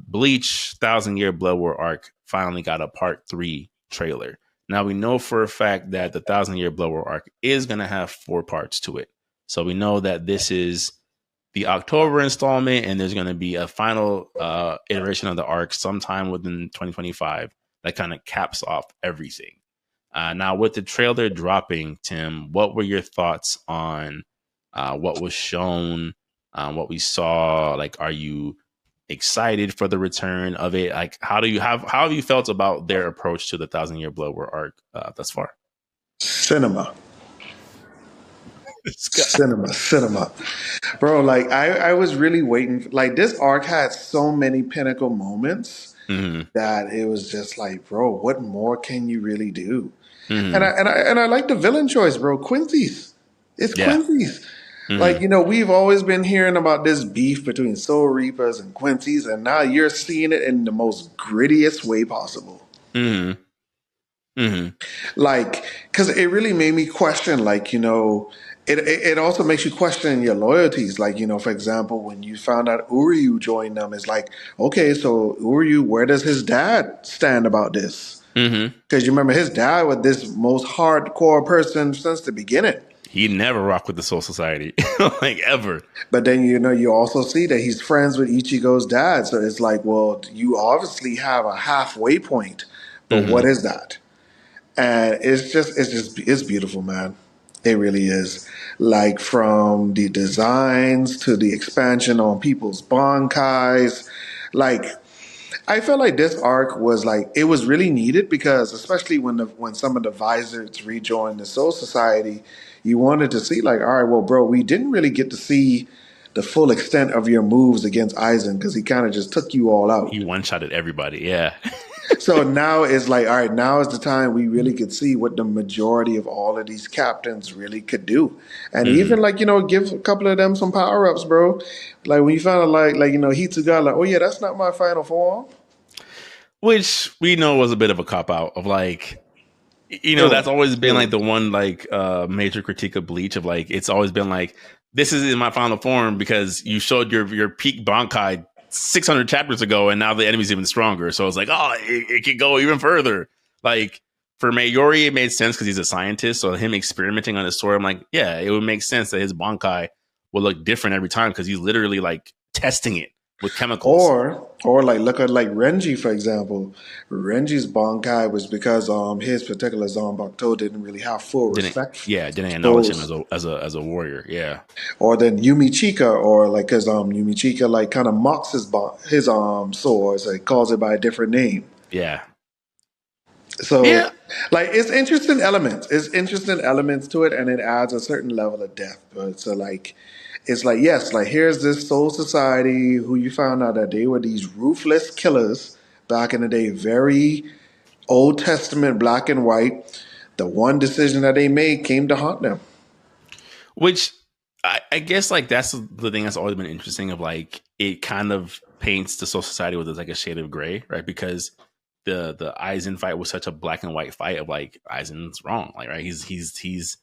Bleach Thousand Year Blood War arc finally got a part 3 trailer. Now we know for a fact that the Thousand Year Blood War arc is going to have 4 parts to it. So we know that this is the October installment, and there's going to be a final iteration of the arc sometime within 2025 that kind of caps off everything. Now, with the trailer dropping, Tim, what were your thoughts on what was shown, what we saw? Like, are you excited for the return of it? Like, how have you felt about their approach to the Thousand Year Blood War arc thus far? Cinema. Cinema, bro. Like I was really waiting. Like this arc had so many pinnacle moments that it was just like, bro, what more can you really do? And I like the villain choice, bro. Quincy's. It's Yeah. Quincy's. Like, we've always been hearing about this beef between Soul Reapers and Quincy's, and now you're seeing it in the most grittiest way possible. Like, because it really made me question, like, it also makes you question your loyalties. Like, for example, when you found out Uryu joined them, it's like, okay, so Uryu, where does his dad stand about this? Because you remember his dad was this most hardcore person since the beginning. He never rocked with the Soul Society, like ever. But then, you also see that he's friends with Ichigo's dad. So it's like, well, you obviously have a halfway point, but what is that? And it's beautiful, man. It really is. Like from the designs to the expansion on people's bankais. Like I felt like this arc was like it was really needed because especially when some of the visors rejoined the Soul Society, you wanted to see like, all right, well, bro, we didn't really get to see the full extent of your moves against Aizen because he kind of just took you all out. He one-shotted everybody, yeah. So now it's like, all right, now is the time we really could see what the majority of all of these captains really could do. And even like, give a couple of them some power-ups, bro. Like when you found out like, Hitsuga, like, oh yeah, that's not my final form. Which we know was a bit of a cop-out of like, that's always been like the one like major critique of Bleach of like, it's always been like, this is in my final form because you showed your peak Bankai 600 chapters ago, and now the enemy's even stronger. So it's like, oh, it could go even further. Like for Mayuri, it made sense because he's a scientist. So him experimenting on his sword, I'm like, yeah, it would make sense that his Bankai will look different every time because he's literally like testing it with chemicals. Or like look at like Renji, for example. Renji's Bankai was because his particular Zanbakuto didn't really have full respect. Didn't acknowledge him as a warrior. Yeah. Or then Yumichika, or like because Yumichika like kind of mocks his sword, so he calls it by a different name. Yeah. So like it's interesting elements. It's interesting elements to it, and it adds a certain level of depth. But so like it's like, yes, like here's this Soul Society who you found out that they were these ruthless killers back in the day, very Old Testament, black and white. The one decision that they made came to haunt them. Which I guess like that's the thing that's always been interesting of like it kind of paints the Soul Society with like a shade of gray, right? Because the Aizen fight was such a black and white fight of like Aizen's wrong, like right, he's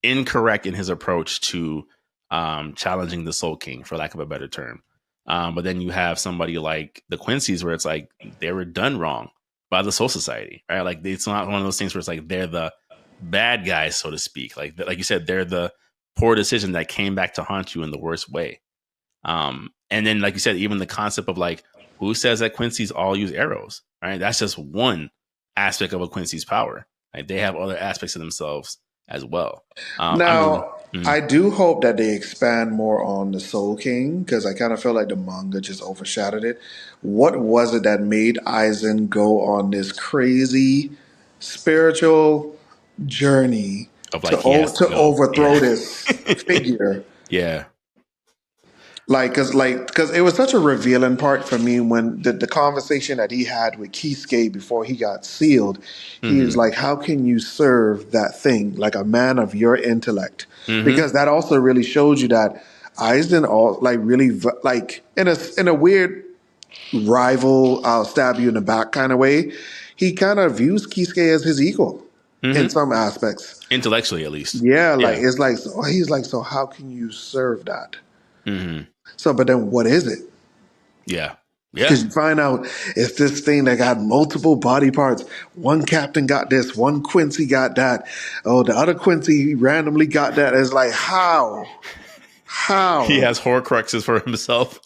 incorrect in his approach to challenging the Soul King, for lack of a better term. But then you have somebody like the Quincy's where it's like they were done wrong by the Soul Society, right? Like it's not one of those things where it's like they're the bad guys, so to speak. Like you said, they're the poor decision that came back to haunt you in the worst way. And then, like you said, even the concept of like, who says that Quincy's all use arrows, right? That's just one aspect of a Quincy's power. Like they have other aspects of themselves as well. I do hope that they expand more on the Soul King because I kind of feel like the manga just overshadowed it. What was it that made Aizen go on this crazy spiritual journey of like to overthrow this figure? Yeah. Because it was such a revealing part for me when the conversation that he had with Kisuke before he got sealed, he was like, how can you serve that thing like a man of your intellect? Because that also really showed you that Aizen really like in a weird rival, I'll stab you in the back kind of way. He kind of views Kisuke as his equal in some aspects, intellectually at least. Yeah, like it's like he's like, so how can you serve that? So, but then what is it? Yeah. Yeah. Because you find out it's this thing that got multiple body parts. One captain got this, one Quincy got that. Oh, the other Quincy randomly got that. It's like, how? He How? has Horcruxes for himself.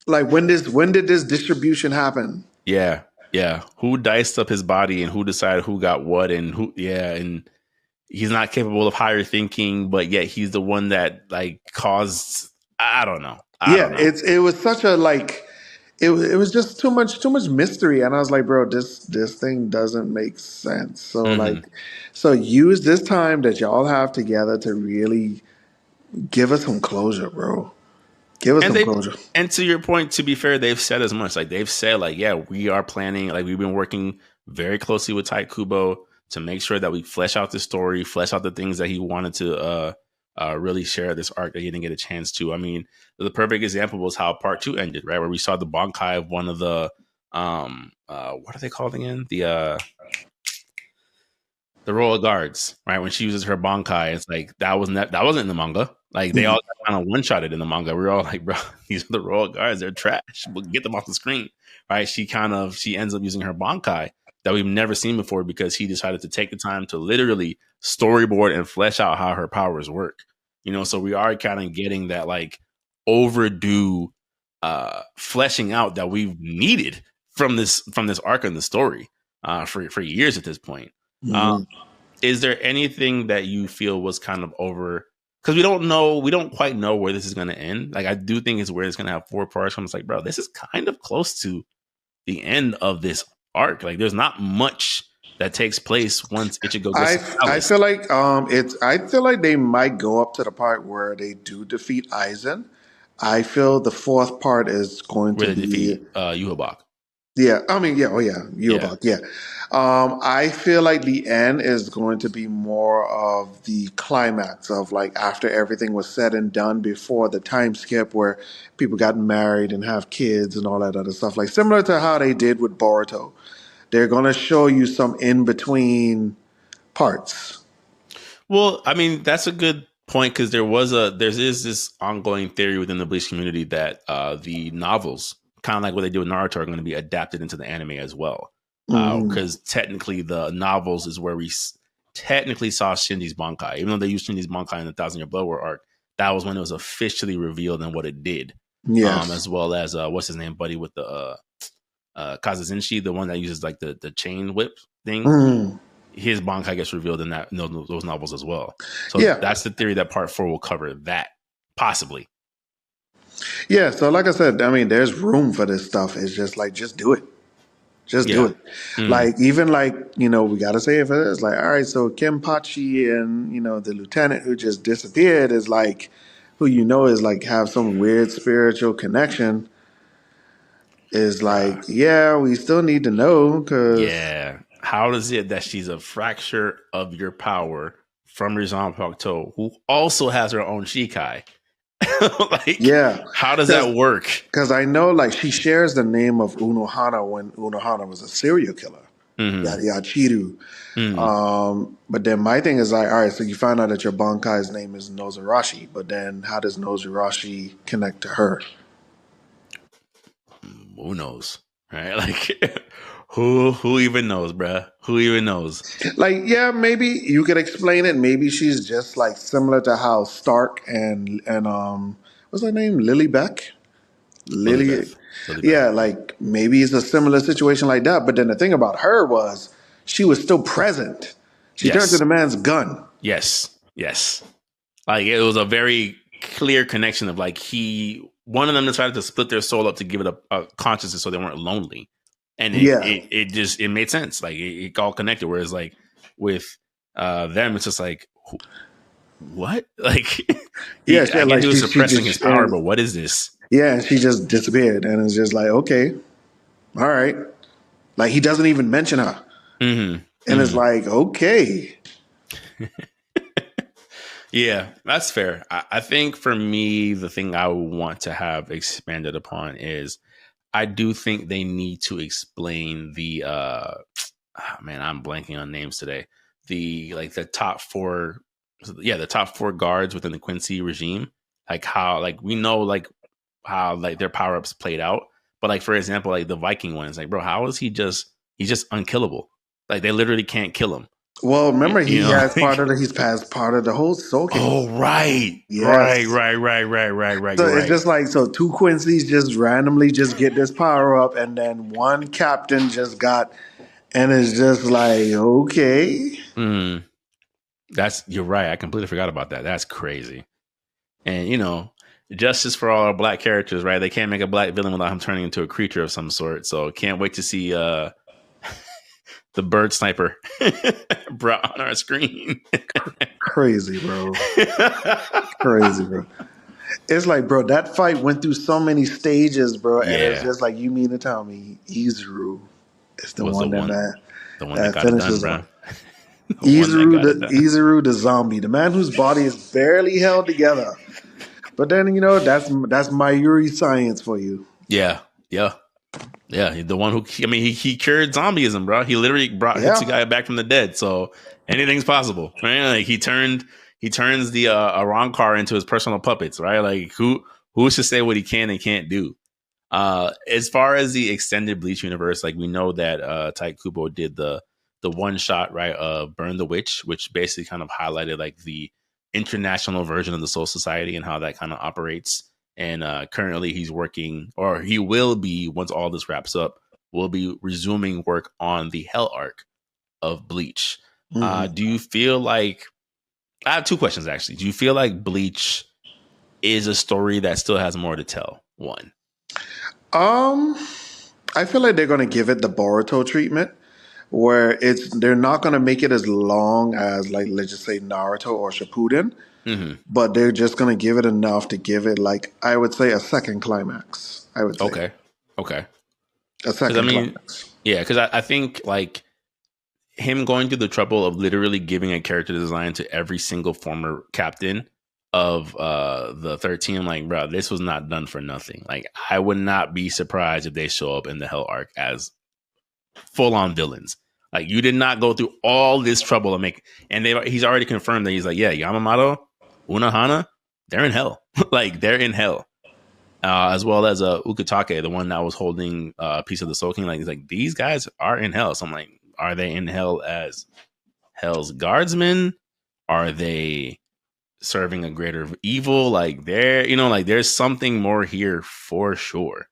Like when did this distribution happen? Yeah. Yeah. Who diced up his body and who decided who got what and who, yeah. And he's not capable of higher thinking, but yet he's the one that like caused, I don't know. I Yeah, don't know. it was such a like it was just too much mystery, and I was like, bro, this thing doesn't make sense. So Hmm. like, so use this time that y'all have together to really give us some closure, bro. Give us And some they, closure. and to your point, to be fair, they've said as much. Like they've said, like, yeah, we are planning, like we've been working very closely with Tai Kubo to make sure that we flesh out the story, flesh out the things that he wanted to really share this arc that he didn't get a chance to. I mean, the perfect example was how part two ended, right? Where we saw the Bankai of one of the what are they called again? The Royal Guards, right? When she uses her Bankai, it's like that wasn't in the manga. Like they all kind of one shotted in the manga. We were all like, bro, these are the Royal Guards. They're trash. We'll get them off the screen, right? She ends up using her Bankai that we've never seen before because he decided to take the time to literally storyboard and flesh out how her powers work. So we are kind of getting that like overdue fleshing out that we've needed from this arc in the story for years at this point. Um, Mhm. is there anything that you feel was kind of over? Because we don't quite know where this is going to end. Like I do think it's where it's going to have four parts. I'm just like, bro, this is kind of close to the end of this arc. Like there's not much that takes place once Ichigo gets to the I palace feel like I feel like they might go up to the part where they do defeat Aizen. I feel the fourth part is going where to they be defeat Yuhabak. yeah. I mean yeah. Oh yeah. Yeah. Yubak. Yeah. I feel like the end is going to be more of the climax of like after everything was said and done before the time skip where people got married and have kids and all that other stuff. Like similar to how they did with Boruto. They're going to show you some in between parts. Well, I mean, that's a good point because there is this ongoing theory within the Bleach community that the novels, kind of like what they do with Naruto, are going to be adapted into the anime as well. Hmm. Because technically, the novels is where we technically saw Shinji's Bankai. Even though they used Shinji's Bankai in the Thousand Year Blood War arc, that was when it was officially revealed and what it did. Yes. As well as what's his name, buddy, with the Kazazinshi, the one that uses like the chain whip thing, Mm. his Bankai gets revealed in those novels as well. So Yeah. that's the theory that part four will cover that possibly. Yeah. So, like I said, I mean, there's room for this stuff. It's just like, just do it. Just do Yeah. it. Mm. Like, even like, we got to say if it is like, all right, so Kim Pachi and, the lieutenant who just disappeared is like, who is like have some weird spiritual connection is like, yeah, we still need to know because, Yeah. How is it that she's a fracture of your power from Rizan Pakto, who also has her own Shikai? Like, yeah. how does Because that work? Because I know, like, she shares the name of Unohana when Unohana was a serial killer, Mm-hmm. Yachiru. Mm-hmm. But then my thing is like, all right, so you find out that your Bankai's name is Nozarashi, but then how does Nozarashi connect to her? Who knows? Right? Like, who even knows, bruh? Who even knows? Like, yeah, maybe you could explain it. Maybe she's just like similar to how Stark and what's her name, Lily Beck. Lily, Lilybeth. Lilybeth. yeah, like maybe it's a similar situation like that. But then the thing about her was she was still present. She turned to Yes. the man's gun. Yes. Yes. Like it was a very clear connection of like one of them decided to split their soul up to give it a consciousness so they weren't lonely, and Yeah, it made sense. Like it all connected. Whereas like with them, it's just like what? Like yeah, I guess like he was she suppressing his just power, and but what is this? yeah, and she just disappeared, and it's just like okay, all right. Like he doesn't even mention her, Mm-hmm. and it's Mm-hmm. like okay, Yeah, that's fair. I think for me, the thing I would want to have expanded upon is I do think they need to explain the man, I'm blanking on names today. The top four, yeah, the top four guards within the Quincy regime. Like how, like we know, like how like their power ups played out. But like for example, like the Viking one is like, bro, how is he's just unkillable? Like they literally can't kill him. Well, remember You he know? has he's past part of the whole soaking. Oh right, right, Yes. right, right, right, right, right. So You're it's right. just like so two Quincy's just randomly just get this power up, and then one captain just got, and it's just like okay. Mm, you're right. I completely forgot about that. That's crazy. And justice for all our black characters, right? They can't make a black villain without him turning into a creature of some sort. So can't wait to see the bird sniper brought on our screen. Crazy, bro. Crazy, bro. It's like, bro, that fight went through so many stages, bro, and it's Yeah, just like you mean to tell me Izuru is the was one the one that that got it done, finishes bro. off. The one that got it done. Izuru the zombie, the man whose body is barely held together. But then that's Mayuri science for you. Yeah, yeah, yeah. The one who, I mean, he cured zombieism, bro. He literally brought Yeah, Hitsugai back from the dead. So anything's possible, right? Like he turns the Arankar into his personal puppets, right? Like who should say what he can and can't do? As far as the extended Bleach universe, like we know that Tai Kubo did the one shot, right, of Burn the Witch, which basically kind of highlighted like the international version of the Soul Society and how that kind of operates. And currently he's working, or he will be, once all this wraps up, will be resuming work on the Hell arc of Bleach. hmm Do you feel like, I have two questions actually. Do you feel like Bleach is a story that still has more to tell? One. um, I feel like they're gonna give it the Boruto treatment, where they're not gonna make it as long as like let's just say Naruto or Shippuden, Mm-hmm. but they're just gonna give it enough to give it like I would say a second climax. I would say Okay. Okay. a Because I second mean, climax. yeah, because I think like him going through the trouble of literally giving a character design to every single former captain of the 13, like, bro, this was not done for nothing. Like, I would not be surprised if they show up in the Hell arc as full on villains. Like, you did not go through all this trouble to make, and he's already confirmed that he's like, yeah, Yamamoto, Unohana, they're in hell. Like, they're in hell. As well as Ukitake, the one that was holding a piece of the Soul King. Like, he's like, these guys are in hell. So I'm like, are they in hell as Hell's guardsmen? Are they serving a greater evil? Like, like there's something more here for sure.